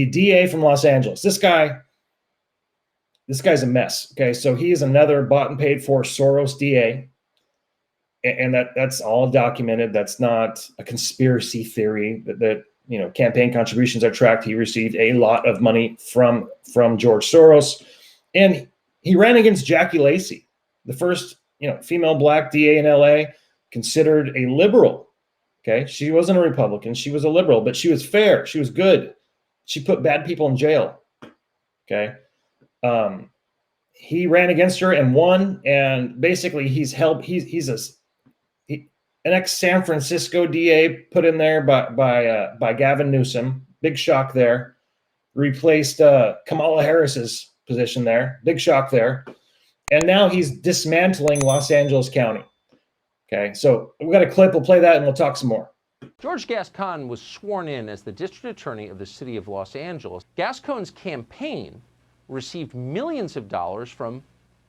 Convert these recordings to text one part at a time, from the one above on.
the DA from Los Angeles. This guy's a mess. Okay, so he is another bought and paid for Soros DA, and that's all documented. That's not a conspiracy theory that campaign contributions are tracked. He received a lot of money from George Soros, and he ran against Jackie Lacey, the first female black DA in LA, considered a liberal. Okay, she wasn't a Republican, she was a liberal, but she was fair, she was good. She put bad people in jail. Okay, he ran against her and won, and basically he's an ex-San Francisco DA put in there by Gavin Newsom. Big shock there. Replaced Kamala Harris's position there. Big shock there. And now he's dismantling Los Angeles County. Okay, so we've got a clip. We'll play that and we'll talk some more. George Gascon was sworn in as the district attorney of the city of Los Angeles. Gascon's campaign received millions of dollars from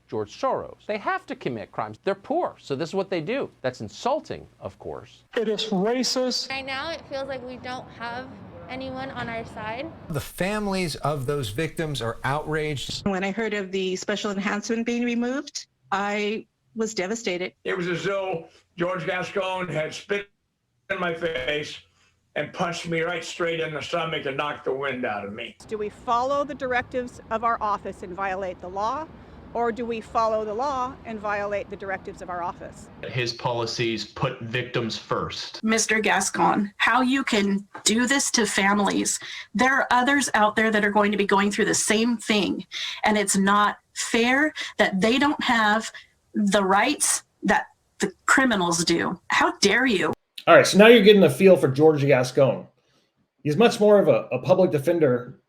George Soros. They have to commit crimes. They're poor, so this is what they do. That's insulting, of course. It is racist. Right now, it feels like we don't have anyone on our side. The families of those victims are outraged. When I heard of the special enhancement being removed, I was devastated. It was as though George Gascon had spit in my face and punched me right straight in the stomach and knocked the wind out of me. Do we follow the directives of our office and violate the law? Or do we follow the law and violate the directives of our office? His policies put victims first. Mr. Gascon, how you can do this to families. There are others out there that are going to be going through the same thing. And it's not fair that they don't have the rights that the criminals do. How dare you? All right, so now you're getting a feel for George Gascon. He's much more of a public defender,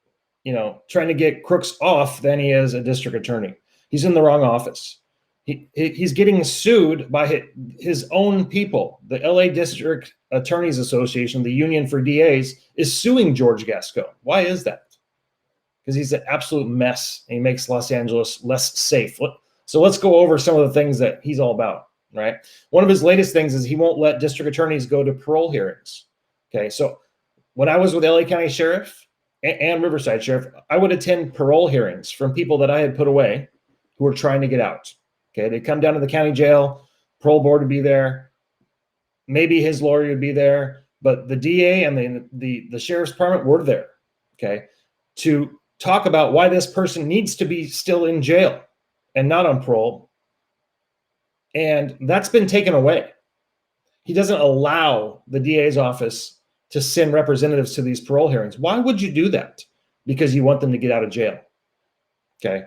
trying to get crooks off than he is a district attorney. He's in the wrong office. He's getting sued by his own people. The LA District Attorneys Association, the union for DAs, is suing George Gascon. Why is that? Because he's an absolute mess, and he makes Los Angeles less safe. So let's go over some of the things that he's all about, right? One of his latest things is he won't let district attorneys go to parole hearings. Okay, so when I was with LA County Sheriff and Riverside Sheriff, I would attend parole hearings from people that I had put away who were trying to get out. Okay, they'd come down to the county jail, parole board would be there, maybe his lawyer would be there, but the DA and the sheriff's department were there, okay, to talk about why this person needs to be still in jail and not on parole. And that's been taken away. He doesn't allow the DA's office to send representatives to these parole hearings. Why would you do that? Because you want them to get out of jail. Okay.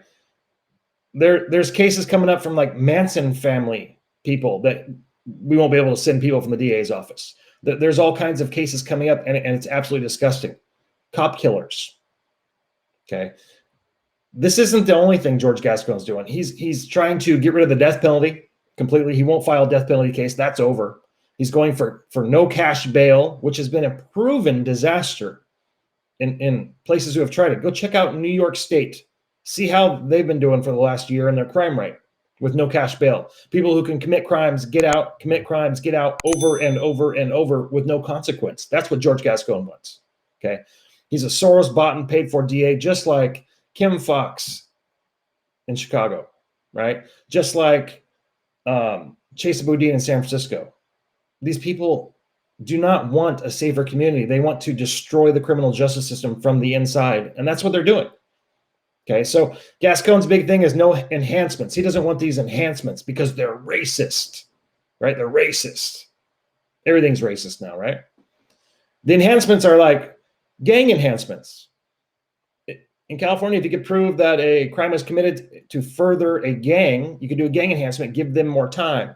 There's cases coming up from like Manson family people that we won't be able to send people from the DA's office. There's all kinds of cases coming up, and it's absolutely disgusting. Cop killers. Okay. This isn't the only thing George Gascon's doing. He's trying to get rid of the death penalty completely. He won't file a death penalty case. That's over. He's going for no cash bail, which has been a proven disaster in places who have tried it. Go check out New York State. See how they've been doing for the last year in their crime rate with no cash bail. People who can commit crimes, get out, commit crimes, get out over and over and over with no consequence. That's what George Gascon wants. Okay. He's a Soros bought and paid for DA, just like Kim Fox in Chicago, right? Just like Chesa Boudin in San Francisco. These people do not want a safer community. They want to destroy the criminal justice system from the inside, and that's what they're doing. Okay, so Gascon's big thing is no enhancements. He doesn't want these enhancements because they're racist, right? They're racist. Everything's racist now, right? The enhancements are like gang enhancements. In California, if you could prove that a crime was committed to further a gang, you could do a gang enhancement, give them more time.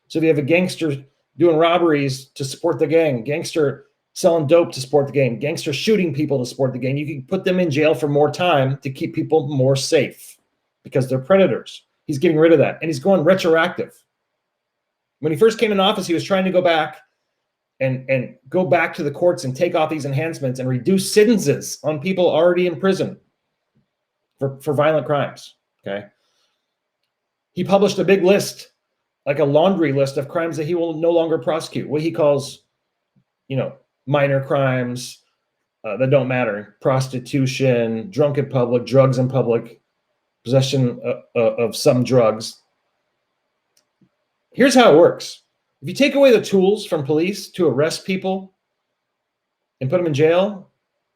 So if you have a gangster doing robberies to support the gang, gangster selling dope to support the gang, gangster shooting people to support the gang, you can put them in jail for more time to keep people more safe because they're predators. He's getting rid of that, and he's going retroactive. When he first came in office, he was trying to go back and go back to the courts and take off these enhancements and reduce sentences on people already in prison for violent crimes, okay? He published a big list, like a laundry list of crimes that he will no longer prosecute, what he calls, minor crimes, that don't matter: prostitution, drunk in public, drugs in public, possession of some drugs. Here's how it works. If you take away the tools from police to arrest people and put them in jail,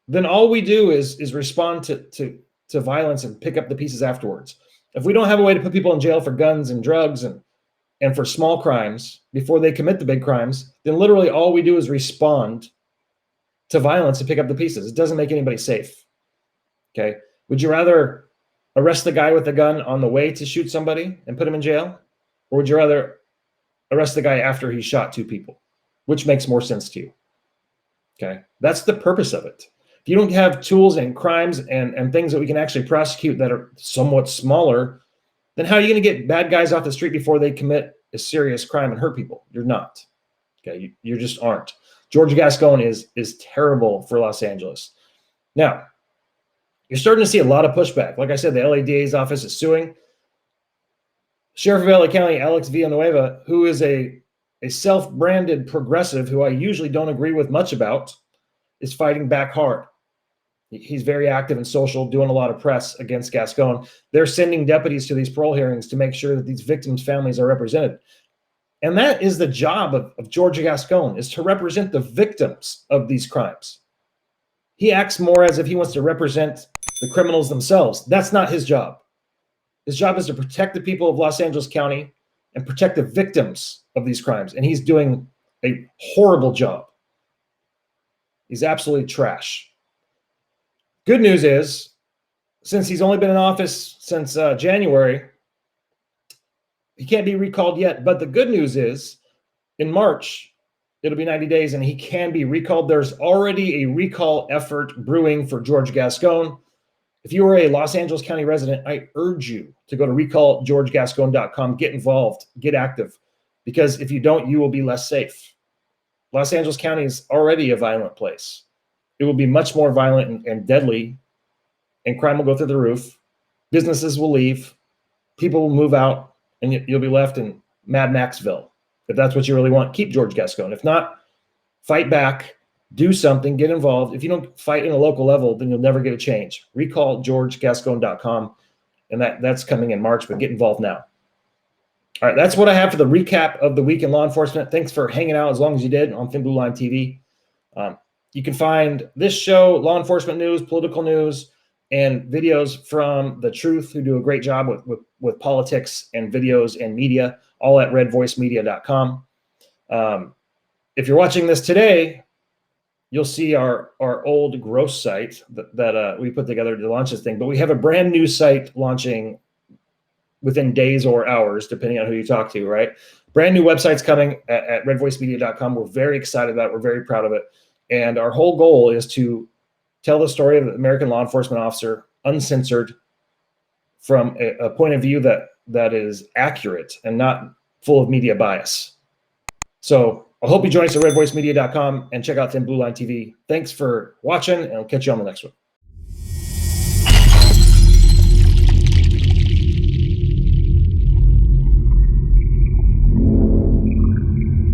then all we do is respond to violence and pick up the pieces afterwards. If we don't have a way to put people in jail for guns and drugs and for small crimes before they commit the big crimes, then literally all we do is respond to violence and pick up the pieces. It doesn't make anybody safe. Okay. Would you rather arrest the guy with the gun on the way to shoot somebody and put him in jail? Or would you rather arrest the guy after he shot two people? Which makes more sense to you? Okay. That's the purpose of it. If you don't have tools and crimes and things that we can actually prosecute that are somewhat smaller, then how are you going to get bad guys off the street before they commit a serious crime and hurt people? You're not. Okay. You just aren't. George Gascon is terrible for Los Angeles. Now, you're starting to see a lot of pushback. Like I said, the LA DA's office is suing. Sheriff of LA County, Alex Villanueva, who is a self-branded progressive who I usually don't agree with much about, is fighting back hard. He's very active and social, doing a lot of press against Gascon. They're sending deputies to these parole hearings to make sure that these victims' families are represented. And that is the job of George Gascon, is to represent the victims of these crimes. He acts more as if he wants to represent the criminals themselves. That's not his job. His job is to protect the people of Los Angeles County and protect the victims of these crimes. And he's doing a horrible job. He's absolutely trash. Good news is, since he's only been in office since January, he can't be recalled yet. But the good news is, in March, it'll be 90 days and he can be recalled. There's already a recall effort brewing for George Gascon. If you are a Los Angeles County resident, I urge you to go to recallgeorgegascon.com, get involved, get active, because if you don't, you will be less safe. Los Angeles County is already a violent place. It will be much more violent and deadly, and crime will go through the roof. Businesses will leave, people will move out, and you'll be left in Mad Maxville. If that's what you really want, keep George Gascon. If not, fight back, do something, get involved. If you don't fight in a local level, then you'll never get a change. Recallgeorgegascon.com, and that's coming in March, but get involved now. All right, that's what I have for the recap of the week in law enforcement. Thanks for hanging out as long as you did on Thin Blue Line TV. You can find this show, law enforcement news, political news, and videos from The Truth, who do a great job with politics and videos and media, all at redvoicemedia.com. If you're watching this today, you'll see our old gross site that we put together to launch this thing. But we have a brand new site launching within days or hours, depending on who you talk to, right? Brand new website's coming at redvoicemedia.com. We're very excited about it. We're very proud of it. And our whole goal is to tell the story of the American law enforcement officer, uncensored, from a point of view that is accurate and not full of media bias. So I hope you join us at redvoicemedia.com and check out Thin Blue Line TV. Thanks for watching, and I'll catch you on the next one.